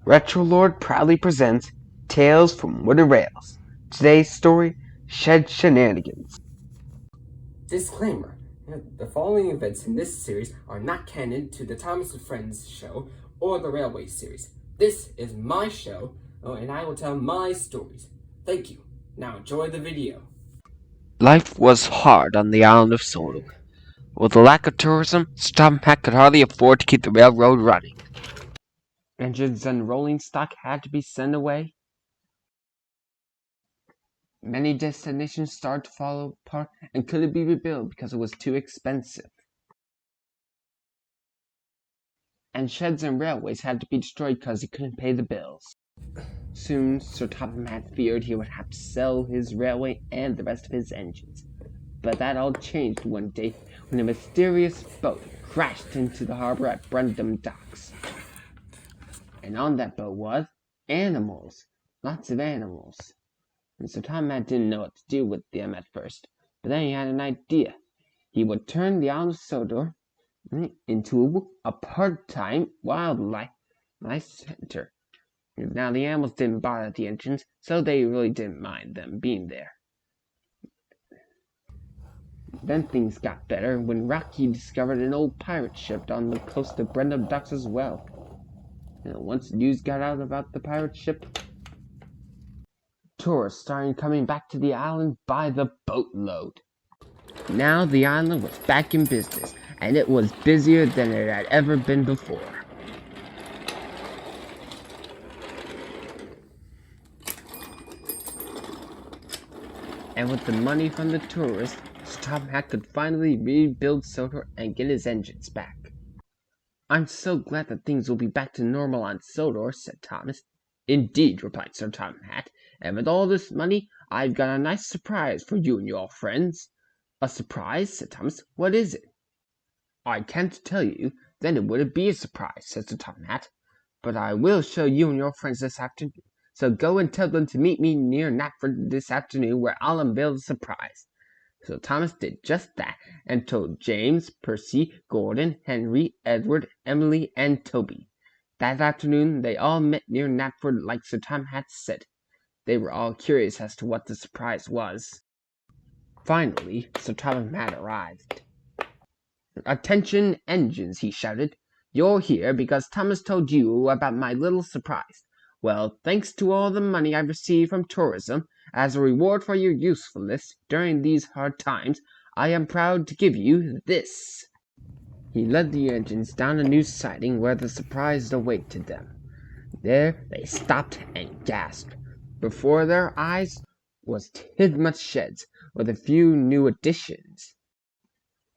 Retrolord proudly presents Tales from Wooden Rails. Today's story, Shenanigans. Disclaimer: the following events in this series are not canon to the Thomas and Friends show or the Railway series. This is my show, and I will tell my stories. Thank you. Now enjoy the video. Life was hard on the island of Sodor. With the lack of tourism, Stomach could hardly afford to keep the railroad running. Engines and rolling stock had to be sent away. Many destinations started to fall apart and couldn't be rebuilt because it was too expensive. And sheds and railways had to be destroyed because he couldn't pay the bills. Soon, Sir Topham Hatt feared he would have to sell his railway and the rest of his engines. But that all changed one day when a mysterious boat crashed into the harbor at Brundham Docks. And on that boat was animals, lots of animals. And Sir Topham Hatt didn't know what to do with them at first, but then he had an idea. He would turn the island of Sodor into a part-time wildlife center. Now, the animals didn't bother the engines, so they really didn't mind them being there. Then things got better when Rocky discovered an old pirate ship on the coast of Brundham Docks as well. Once news got out about the pirate ship, tourists started coming back to the island by the boatload. Now the island was back in business, and it was busier than it had ever been before. And with the money from the tourists, Tom Hack could finally rebuild Sodor and get his engines back. "I'm so glad that things will be back to normal on Sodor," said Thomas. "Indeed," replied Sir Tom Hatt, "and with all this money, I've got a nice surprise for you and your friends." "A surprise?" said Thomas. "What is it?" "I can't tell you, then it wouldn't be a surprise," said Sir Tom Hatt. "But I will show you and your friends this afternoon. So go and tell them to meet me near Knapford this afternoon, where I'll unveil the surprise." So Thomas did just that, and told James, Percy, Gordon, Henry, Edward, Emily, and Toby. That afternoon they all met near Knapford like Sir Tom Hatt said. They were all curious as to what the surprise was. Finally, Sir Tom Hatt arrived. "Attention, engines!" he shouted. "You're here because Thomas told you about my little surprise. Well, thanks to all the money I've received from tourism, as a reward for your usefulness during these hard times, I am proud to give you this." He led the engines down a new siding where the surprise awaited them. There they stopped and gasped. Before their eyes was Tidmouth Sheds, with a few new additions.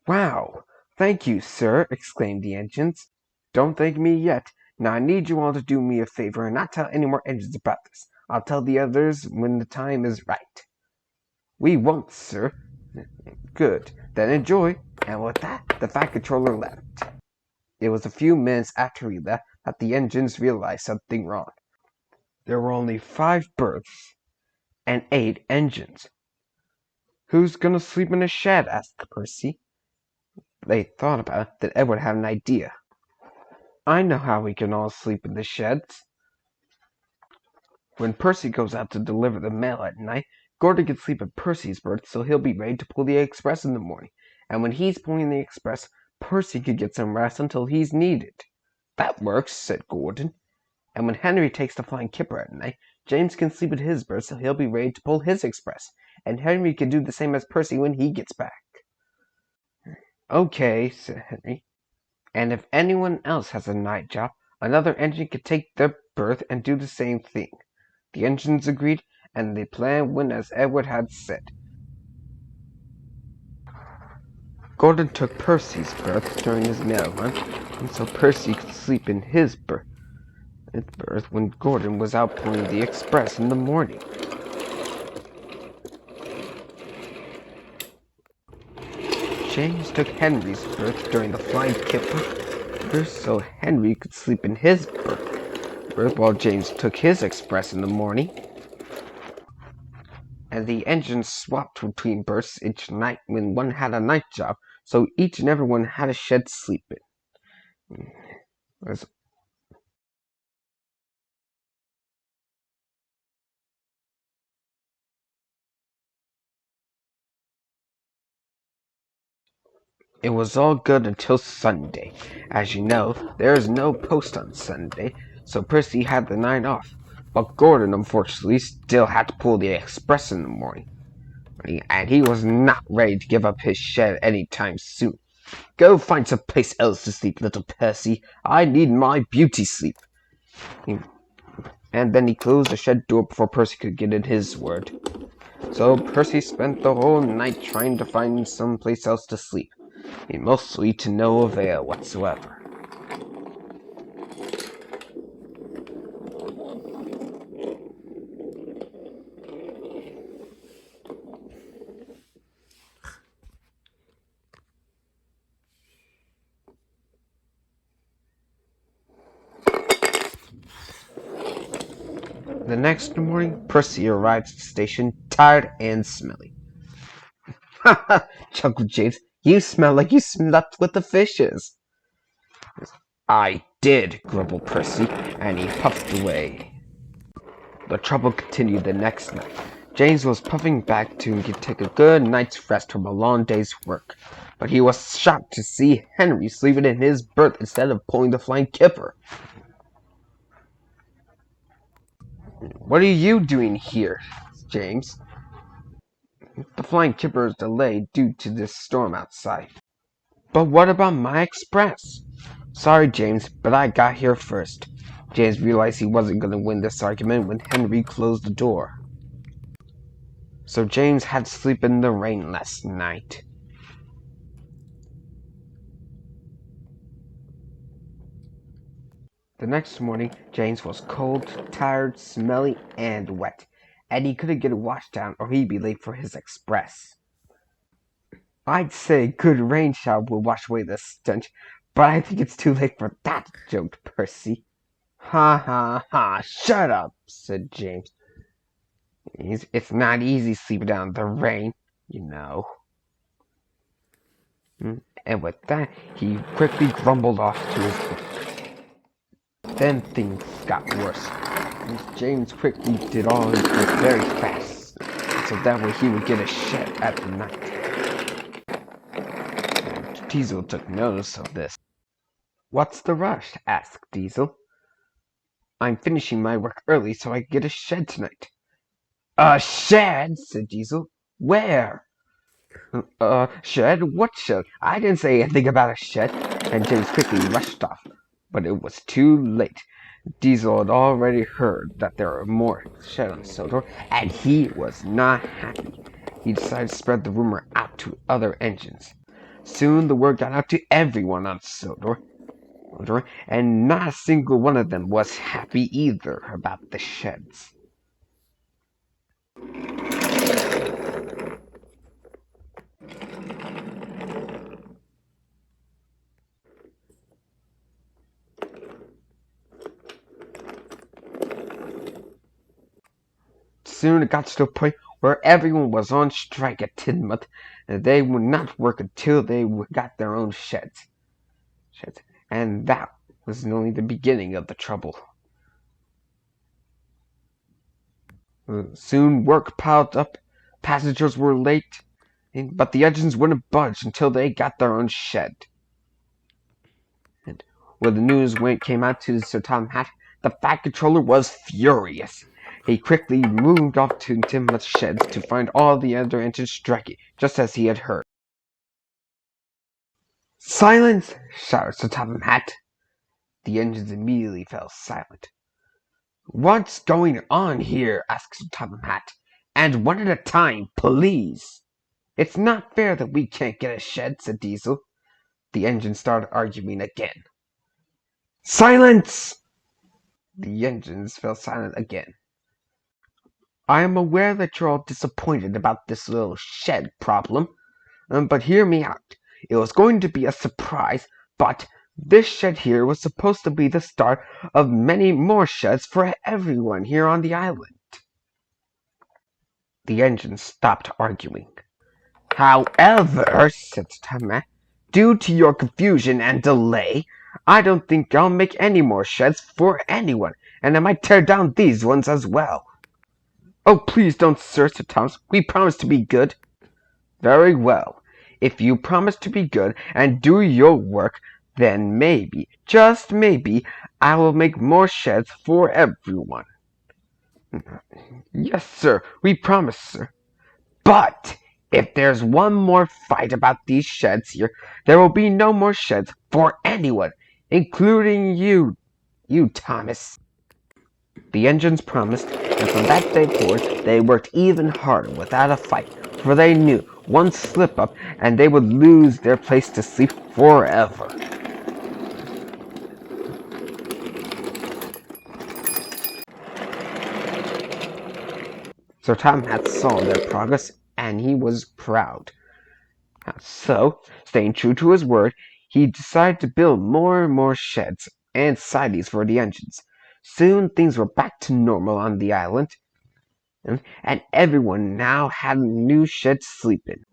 "Wow! Thank you, sir!" exclaimed the engines. "Don't thank me yet. Now I need you all to do me a favor and not tell any more engines about this. I'll tell the others when the time is right." "We won't, sir." "Good. Then enjoy." And with that, the Fat Controller left. It was a few minutes after he left that the engines realized something wrong. There were only 5 berths and 8 engines. "Who's gonna sleep in a shed?" asked Percy. They thought about it, then Edward had an idea. "I know how we can all sleep in the sheds. When Percy goes out to deliver the mail at night, Gordon can sleep in Percy's berth, so he'll be ready to pull the express in the morning. And when he's pulling the express, Percy could get some rest until he's needed." "That works," said Gordon. "And when Henry takes the flying kipper at night, James can sleep in his berth, so he'll be ready to pull his express. And Henry can do the same as Percy when he gets back." "Okay," said Henry. "And if anyone else has a night job, another engine can take their berth and do the same thing." The engines agreed, and the plan went as Edward had said. Gordon took Percy's berth during his mail run, and so Percy could sleep in his berth when Gordon was out pulling the express in the morning. James took Henry's berth during the flying kipper, so Henry could sleep in his berth while James took his express in the morning. And the engines swapped between berths each night when one had a night job, so each and every one had a shed to sleep in. It was all good until Sunday. As you know, there is no post on Sunday, so Percy had the night off. But Gordon, unfortunately, still had to pull the express in the morning, and he was not ready to give up his shed any time soon. Go find some place else to sleep, little Percy. I need my beauty sleep. And then he closed the shed door before Percy could get in his word. So Percy spent the whole night trying to find some place else to sleep, mostly to no avail whatsoever. The next morning, Percy arrived at the station, tired and smelly. "Ha ha!" chuckled James. "You smell like you slept with the fishes." "I did," grumbled Percy, and he puffed away. The trouble continued the next night. James was puffing back to take a good night's rest from a long day's work, but he was shocked to see Henry sleeping in his berth instead of pulling the flying kipper. "What are you doing here, James?" "The flying kipper is delayed due to this storm outside." "But what about my express?" "Sorry, James, but I got here first." James realized he wasn't going to win this argument when Henry closed the door. So James had to sleep in the rain last night. The next morning, James was cold, tired, smelly, and wet, and he couldn't get a wash down or he'd be late for his express. "I'd say a good rain shower will wash away the stench, but I think it's too late for that," joked Percy. "Ha ha ha! Shut up," said James. It's not easy sleeping out in the rain, you know." And with that, he quickly grumbled off to his book. Then things got worse. James quickly did all his work very fast, so that way he would get a shed at the night. And Diesel took notice of this. "What's the rush?" asked Diesel. "I'm finishing my work early so I can get a shed tonight." "A shed?" said Diesel. "Where?" Shed? What shed? I didn't say anything about a shed." And James quickly rushed off. But it was too late. Diesel had already heard that there were more sheds on Sodor, and he was not happy. He decided to spread the rumor out to other engines. Soon the word got out to everyone on Sodor, and not a single one of them was happy either about the sheds. Soon it got to the point where everyone was on strike at Tidmouth, and they would not work until they got their own sheds. And that was only the beginning of the trouble. Soon work piled up, passengers were late, but the engines wouldn't budge until they got their own shed. And when the news came out to Sir Tom Hatt, the Fat Controller was furious. He quickly moved off to Tidmouth's sheds to find all the other engines striking, just as he had heard. "Silence!" shouted Sir Topham Hatt. The engines immediately fell silent. "What's going on here?" asked Sir Topham Hatt. "And one at a time, please." "It's not fair that we can't get a shed," said Diesel. The engines started arguing again. "Silence!" The engines fell silent again. "I am aware that you're all disappointed about this little shed problem, but hear me out. It was going to be a surprise, but this shed here was supposed to be the start of many more sheds for everyone here on the island." The engines stopped arguing. "However," said Tom, "due to your confusion and delay, I don't think I'll make any more sheds for anyone, and I might tear down these ones as well." "Oh, please don't, sir," said Thomas. "We promise to be good." "Very well. If you promise to be good and do your work, then maybe, just maybe, I will make more sheds for everyone. Yes, sir, we promise, sir. But if there's one more fight about these sheds here, there will be no more sheds for anyone, including you, Thomas. The engines promised, and from that day forward they worked even harder without a fight, for they knew one slip up and they would lose their place to sleep forever. Sir Tom had saw their progress, and he was proud. So, staying true to his word, he decided to build more and more sheds and sidings for the engines. Soon things were back to normal on the island, and everyone now had a new shed to sleep in.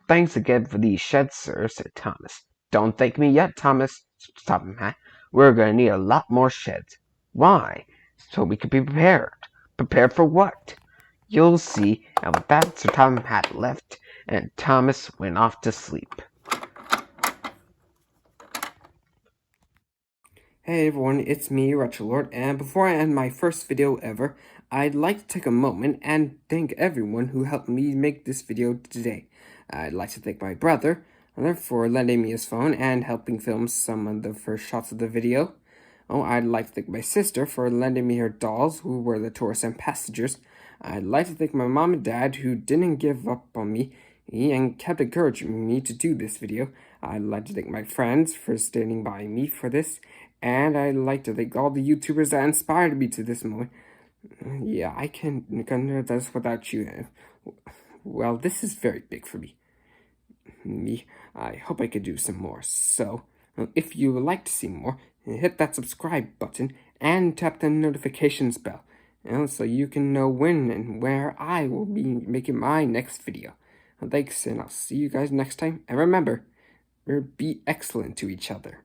Thanks again for these sheds, sir, said Thomas. Don't thank me yet, Thomas, said Top Hat. We're going to need a lot more sheds. Why? So we can be prepared. Prepared for what? You'll see. And with that, Sir Tom Hat left, and Thomas went off to sleep. Hey everyone, it's me, Retro and before I end my first video ever, I'd like to take a moment and thank everyone who helped me make this video today. I'd like to thank my brother for lending me his phone and helping film some of the first shots of the video. Oh, I'd like to thank my sister for lending me her dolls, who were the tourists and passengers. I'd like to thank my mom and dad, who didn't give up on me and kept encouraging me to do this video. I'd like to thank my friends for standing by me for this, and I'd like to thank all the YouTubers that inspired me to this moment. Yeah, I can't do this without you. Well, this is very big for me. I hope I could do some more. So, if you would like to see more, hit that subscribe button and tap the notifications bell, so you can know when and where I will be making my next video. Thanks, and I'll see you guys next time. And remember, be excellent to each other.